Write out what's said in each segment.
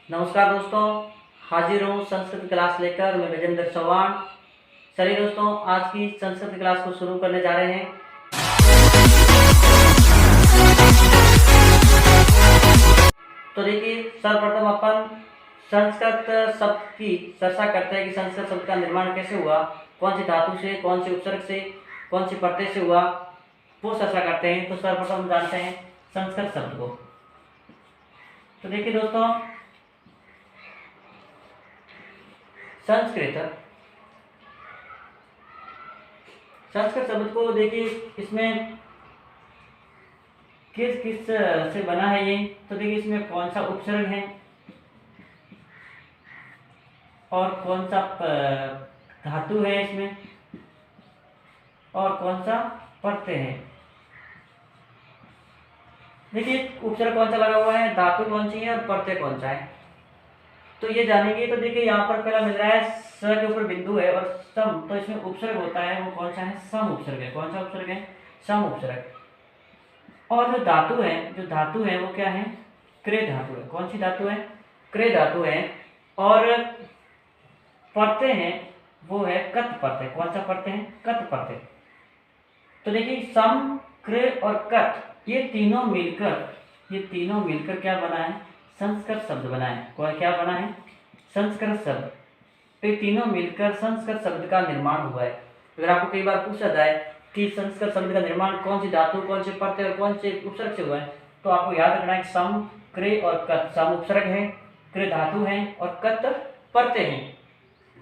नमस्कार दोस्तों, हाजिर हूँ संस्कृत क्लास लेकर। मैं विजेंद्र चौहान। चलिए दोस्तों, आज की संस्कृत क्लास को शुरू करने जा रहे हैं। तो देखिए, सर्वप्रथम अपन संस्कृत शब्द की चर्चा करते हैं कि संस्कृत शब्द का निर्माण कैसे हुआ, कौन सी धातु से, कौन सी उपसर्ग से, कौन सी प्रत्यय से हुआ, वो चर्चा करते हैं। तो सर्वप्रथम हम जानते हैं संस्कृत शब्द को। तो देखिए दोस्तों, संस्कृत शब्द को देखिए, इसमें किस किस से बना है ये। तो देखिए, इसमें कौन सा उपसर्ग है और कौन सा धातु है इसमें, और कौन सा प्रत्यय है। देखिए, उपसर्ग कौन सा लगा हुआ है, धातु कौन सी है और प्रत्यय कौन सा है, तो ये जानेंगे। तो देखिए, यहाँ पर पहला मिल रहा है स के ऊपर बिंदु है और सम, तो इसमें उपसर्ग होता है वो कौन सा है, सम उपसर्ग है। कौन सा उपसर्ग है, सम उपसर्ग। और जो धातु है वो क्या है, क्रे धातु है। कौन सी धातु है, क्रे धातु है। और प्रत्यय है वो है कत प्रत्यय। कौन सा प्रत्यय है, कत प्रत्यय। तो देखिए, सम, क्रे और कत, ये तीनों मिलकर क्या बना है, संस्कृत शब्द बना है। कौन क्या बना है, संस्कृत शब्द। तो ये तीनों मिलकर संस्कृत शब्द का निर्माण हुआ है। अगर आपको कई बार पूछा जाए कि संस्कृत शब्द का निर्माण कौन सी धातु, कौन से प्रत्यय और कौन से उपसर्ग से हुआ है, तो आपको याद रखना है सम, क्रे और कत। सम उपसर्ग है, क्रे धातु है और कत प्रत्यय है।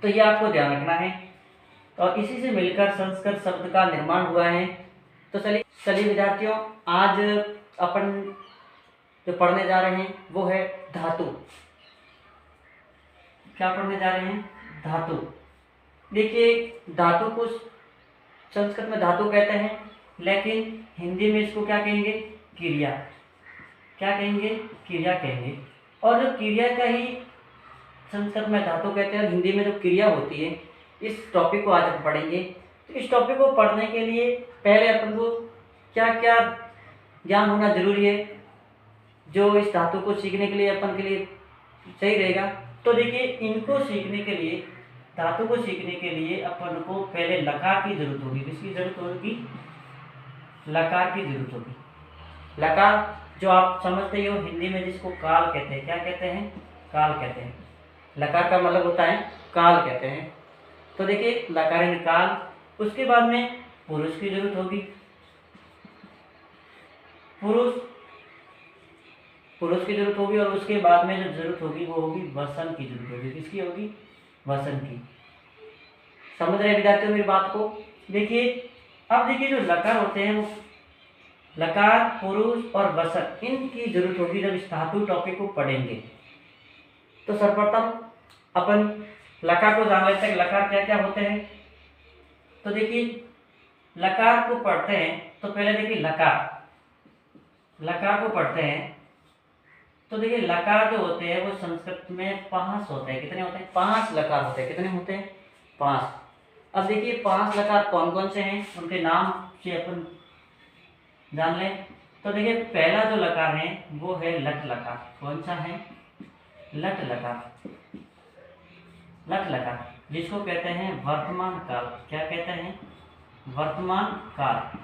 तो ये आपको ध्यान रखना है और इसी से मिलकर संस्कृत शब्द का निर्माण हुआ है। तो चलिए विद्यार्थियों, आज अपन जो पढ़ने जा रहे हैं वो है धातु। क्या पढ़ने जा रहे हैं, धातु। देखिए, धातु को संस्कृत में धातु कहते हैं, लेकिन हिंदी में इसको क्या कहेंगे, क्रिया। क्या कहेंगे, क्रिया कहेंगे। और जो क्रिया का ही संस्कृत में धातु कहते हैं और हिंदी में जो क्रिया होती है, इस टॉपिक को आज हम पढ़ेंगे। तो इस टॉपिक को पढ़ने के लिए पहले अपन को क्या क्या ज्ञान होना जरूरी है, जो इस धातु को सीखने के लिए अपन के लिए सही रहेगा। तो देखिए, इनको सीखने के लिए, धातु को सीखने के लिए अपन को पहले लकार की जरूरत होगी। किसकी जरूरत होगी, लकार की जरूरत होगी। लकार जो आप समझते ही हो, हिंदी में जिसको काल कहते हैं। क्या कहते हैं, काल कहते हैं। लकार का मतलब होता है काल कहते हैं। तो देखिए, लकार यानी काल। उसके बाद में पुरुष की जरूरत होगी। पुरुष की जरूरत होगी। और उसके बाद में जो जरूरत होगी वो होगी वसन की जरूरत होगी। किसकी होगी, वसन की। समझ रहे विद्यार्थियों मेरी बात को। देखिए, अब देखिए, जो लकार होते हैं वो लकार, पुरुष और वसन, इनकी जरूरत होगी जब इस धातु टॉपिक को पढ़ेंगे। तो सर्वप्रथम अपन लकार को जान लेते हैं, लकार क्या क्या होते हैं। तो देखिए, लकार को पढ़ते हैं तो पहले देखिए लकार को पढ़ते हैं। तो देखिए, लकार जो होते हैं वो संस्कृत में 5 होते हैं। कितने होते हैं, 5 लकार होते हैं। कितने होते हैं, 5। अब देखिए, 5 लकार कौन कौन से हैं, उनके नाम से अपन जान लें। तो देखिए, पहला जो लकार है वो है लट लकार। कौन सा है, लट लकार। लट लकार, जिसको कहते हैं वर्तमान काल। क्या कहते हैं, वर्तमान काल।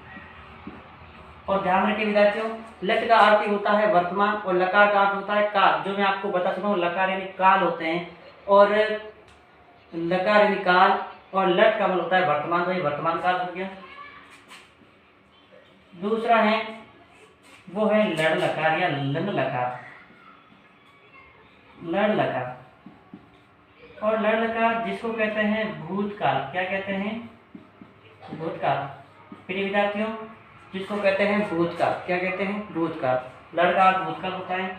और ध्यान रखिए विद्यार्थियों, लट का अर्थ होता है वर्तमान और लकार का अर्थ होता है काल। जो मैं आपको बता चुका हूँ, लकार यानी काल होते हैं और लकार यानी काल, और लट का मतलब होता है वर्तमान। तो ये वर्तमान काल हो गया। दूसरा है वो है लड़ लकार या लंग लकार। लड़ लकार और लड़ लकार, जिसको कहते हैं भूतकाल। क्या कहते हैं, भूतकाल। प्रिय विद्यार्थियों, जिसको कहते हैं भूतकाल। क्या कहते हैं, भूतकाल। लड़का भूतकाल होता है।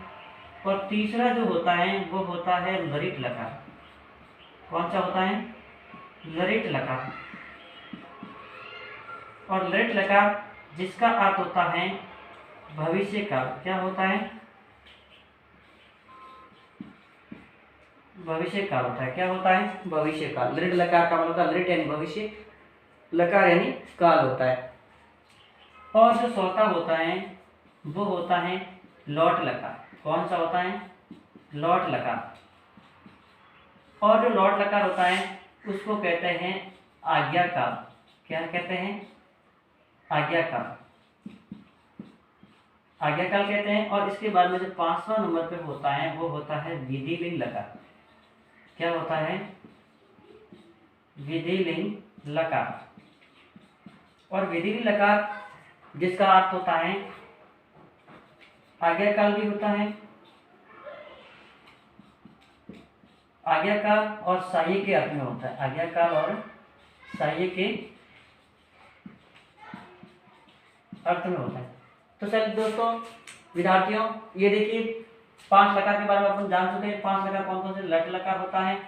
और तीसरा जो होता है वो होता है लरित लकार। कौन सा होता है, लरित लकार। और लरित लकार, जिसका अर्थ होता है भविष्य काल। क्या होता है, भविष्य काल होता है। क्या होता है, भविष्य काल। लरित लकार का मतलब होता है, लरित यानी भविष्य, लकार यानी काल होता है। और जो चौथा होता है वो होता है लौट लकार। कौन सा होता है, लौट लकार। और जो लौट लकार होता है उसको कहते हैं आज्ञाकार। क्या कहते हैं? आज्ञाकार। आज्ञाकार कहते हैं। और इसके बाद में जो 5वां नंबर पे होता है वो होता है विधिलिंग लकार। क्या होता है? विधिलिंग लकार। और विधिलिंग लकार जिसका अर्थ होता है आज्ञाकार भी होता है, आज्ञाकार और सहाय्य के अर्थ में होता है। आज्ञाकार और सहाय्य के अर्थ में होता है। तो चलिए दोस्तों विद्यार्थियों, ये देखिए 5 लकार के बारे में अपन जान चुके हैं। 5 लकार कौन कौन से? लट लकार होता है,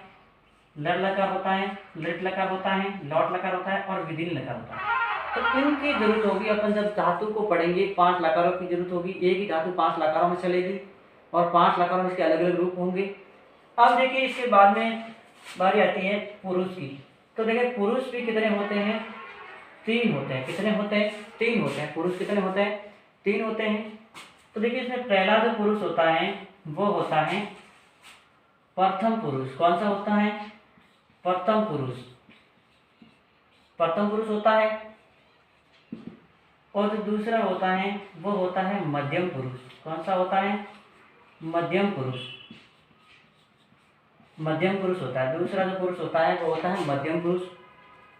लड़ लकार होता है, लिट लकार होता है, लौट लकार होता है और विधिलिंग लकार होता है। तो इनकी जरूरत होगी, अपन जब धातु को पढ़ेंगे 5 लकारों की जरूरत होगी। एक ही धातु 5 लकारों में चलेगी और 5 लकारों में इसके अलग अलग रूप होंगे। अब देखिए इसके बाद में बारी आती है पुरुष की। तो देखिए पुरुष भी कितने होते हैं? 3 होते हैं। कितने होते हैं? 3 होते हैं। पुरुष कितने होते हैं? 3 होते हैं। तो देखिए इसमें पहला जो पुरुष होता है वो होता है प्रथम पुरुष। कौन सा होता है? प्रथम पुरुष। प्रथम पुरुष होता है। और जो दूसरा होता है वो होता है मध्यम पुरुष। कौन सा होता है? मध्यम पुरुष। मध्यम पुरुष होता है। दूसरा जो पुरुष होता है वो होता है मध्यम पुरुष।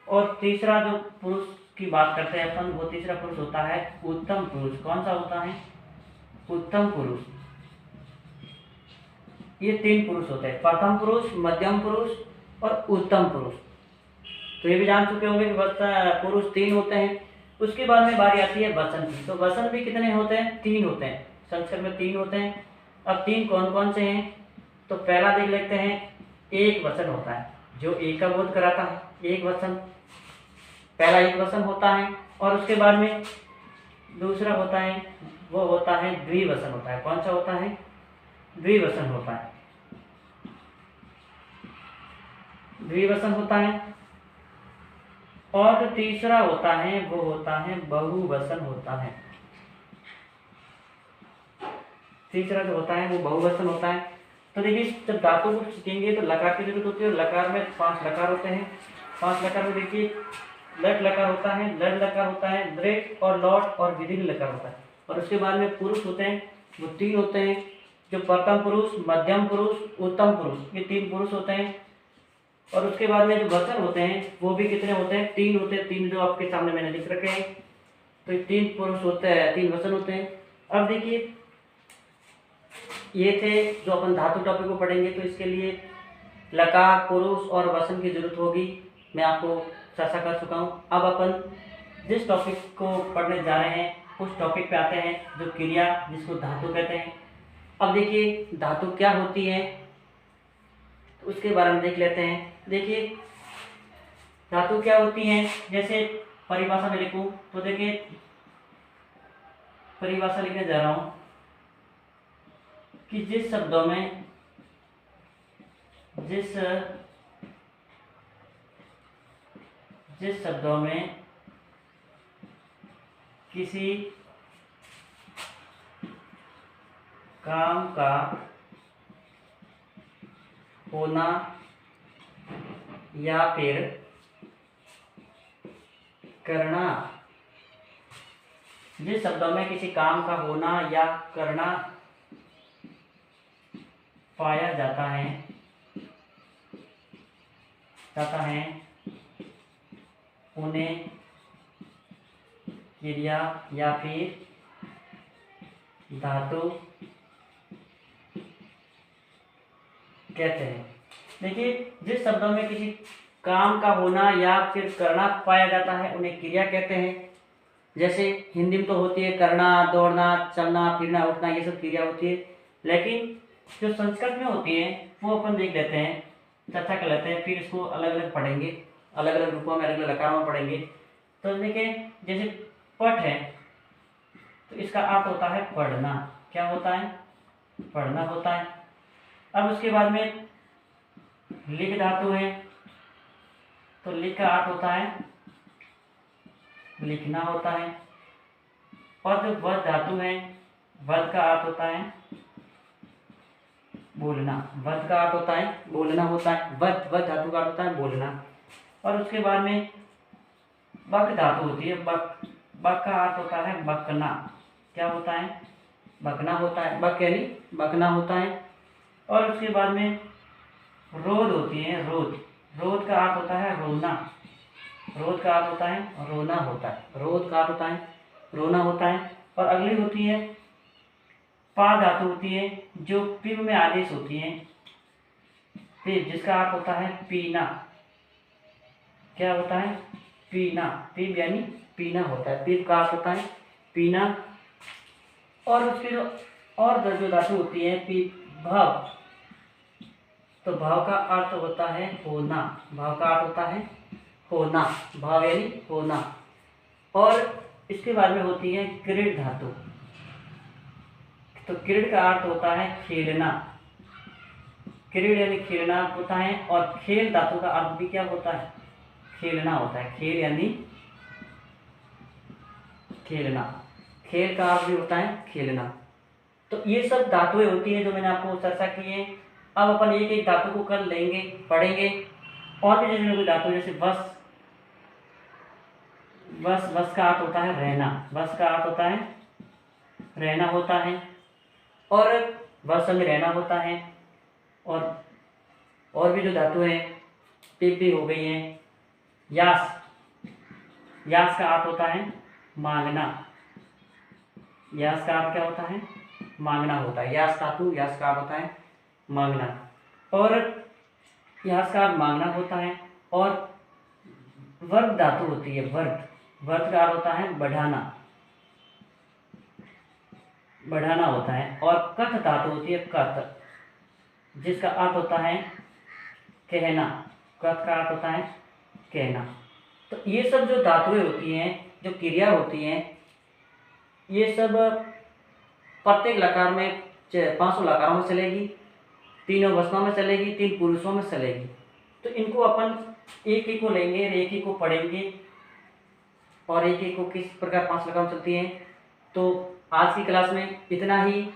और तीसरा जो पुरुष की बात करते हैं अपन, वो तीसरा पुरुष होता है उत्तम पुरुष। कौन सा होता है? उत्तम पुरुष। ये 3 पुरुष होते हैं, प्रथम पुरुष, मध्यम पुरुष और उत्तम पुरुष। तो ये भी जान चुके होंगे कि पुरुष 3 होते हैं। उसके बाद में बारी आती है वचन की। तो वचन भी कितने होते हैं? 3 होते हैं। संस्कृत में 3 होते हैं। अब 3 कौन कौन से हैं? तो पहला देख लेते हैं, एक वचन होता है जो एक का बोध कराता है। एक वचन, पहला एक वचन होता है। और उसके बाद में दूसरा होता है वो होता है द्विवचन होता है। कौन सा होता है? द्विवचन होता है। द्विवचन होता है। और जो तीसरा होता है वो होता है बहुवचन होता है। तीसरा जो होता है वो बहुवचन होता है। तो देखिए जब धातु को सीखेंगे तो लकार की जरूरत होती है। और लकार में 5 लकार होते हैं। 5 लकार में देखिए लट लकार होता है, लड़ लकार होता है, दृढ़ और लौट और विधिलिंग लकार होता है। और उसके बाद में पुरुष होते हैं वो 3 होते हैं, जो प्रथम पुरुष, मध्यम पुरुष, उत्तम पुरुष, ये 3 पुरुष होते हैं। और उसके बाद में जो वचन होते हैं वो भी कितने होते हैं? 3 होते हैं। 3 जो आपके सामने मैंने लिख रखे हैं। तो ये 3 पुरुष होते हैं, 3 वचन होते हैं। अब देखिए ये थे जो अपन धातु टॉपिक को पढ़ेंगे। तो इसके लिए लकार, पुरुष और वचन की जरूरत होगी, मैं आपको चर्चा कर चुका हूँ। अब अपन जिस टॉपिक को पढ़ने जा रहे हैं उस टॉपिक पे आते हैं, जो क्रिया जिसको धातु कहते हैं। अब देखिए धातु क्या होती है तो उसके बारे में देख लेते हैं। देखिए धातु क्या होती हैं, जैसे परिभाषा में लिखूं तो देखिए परिभाषा लिखने जा रहा हूं कि जिस शब्दों में किसी काम का होना या फिर करना, जिस शब्दों में किसी काम का होना या करना पाया जाता है उन्हें क्रिया या फिर धातु कहते हैं। देखिए जिस शब्दों में किसी काम का होना या फिर करना पाया जाता है उन्हें क्रिया कहते हैं। जैसे हिंदी में तो होती है करना, दौड़ना, चलना, फिरना, उठना, ये सब क्रिया होती है। लेकिन जो संस्कृत में होती है वो अपन देख लेते हैं, चर्चा कर लेते हैं, फिर इसको अलग अलग पढ़ेंगे, अलग अलग रूपों में, अलग अलग लकारों में पढ़ेंगे। तो देखिए जैसे पठ है तो इसका अर्थ होता है पढ़ना। क्या होता है? पढ़ना होता है। अब उसके बाद में लिख धातु है तो लिख का अर्थ होता है लिखना होता है। और जो वध धातु है, वध का अर्थ होता है बोलना। वध का अर्थ होता है बोलना होता है, वध वध धातु का अर्थ होता है बोलना। और उसके बाद में बक धातु होती है, बक, बक का अर्थ होता है बकना। क्या होता है? बकना होता है, बक यानी बकना होता है। और उसके बाद में रोद होती है, रोद, रोद का अर्थ होता है रोना। रोद का अर्थ होता है रोना होता है, रोद का अर्थ होता है रोना होता है। और अगली होती है पा धातु होती है, जो पिव में आदेश होती है, पिव, जिसका अर्थ होता है पीना। क्या होता है? पीना, पिव यानी पीना होता है, पिव का अर्थ होता है पीना। और उसकी जो और जो धातु होती है भाव, तो भाव का अर्थ होता है होना, भाव का अर्थ होता है होना, भाव यानी होना। और इसके बाद में होती है क्रीड धातु, तो क्रीड का अर्थ होता है खेलना, क्रीड यानी खेलना होता है। और खेल धातु का अर्थ भी क्या होता है? खेलना होता है, खेल यानी खेलना, खेल का अर्थ भी होता है खेलना। तो ये सब धातुएं होती हैं जो मैंने आपको चर्चा की है। अब अपन एक एक धातु को कर लेंगे, पढ़ेंगे। और भी जैसे कोई धातु, जैसे बस, बस, बस का अर्थ होता है रहना, बस का अर्थ होता है रहना होता है। और बस में रहना होता है। और भी जो धातु है टिप भी हो गई हैं। यास, यास का अर्थ होता है मांगना, यास का अर्थ क्या होता है? मांगना होता है। यास धातु, यास का अर्थ होता है मांगना। और यास का अर्थ मांगना होता है। और वर्ग धातु होती है, वर्ग, वर्ग का अर्थ होता है बढ़ाना, बढ़ाना होता है। और कथ धातु होती है, कथ, जिसका अर्थ होता है कहना, कथ का अर्थ होता है कहना। तो ये सब जो धातुएं होती हैं, जो क्रिया होती हैं, ये सब प्रत्येक लकार में 500 लकारों में चलेगी, तीनों वचनों में चलेगी, 3 पुरुषों में चलेगी। तो इनको अपन एक एक को लेंगे, एक एक को पढ़ेंगे, और एक एक को किस प्रकार 5 लकारों में चलती हैं। तो आज की क्लास में इतना ही।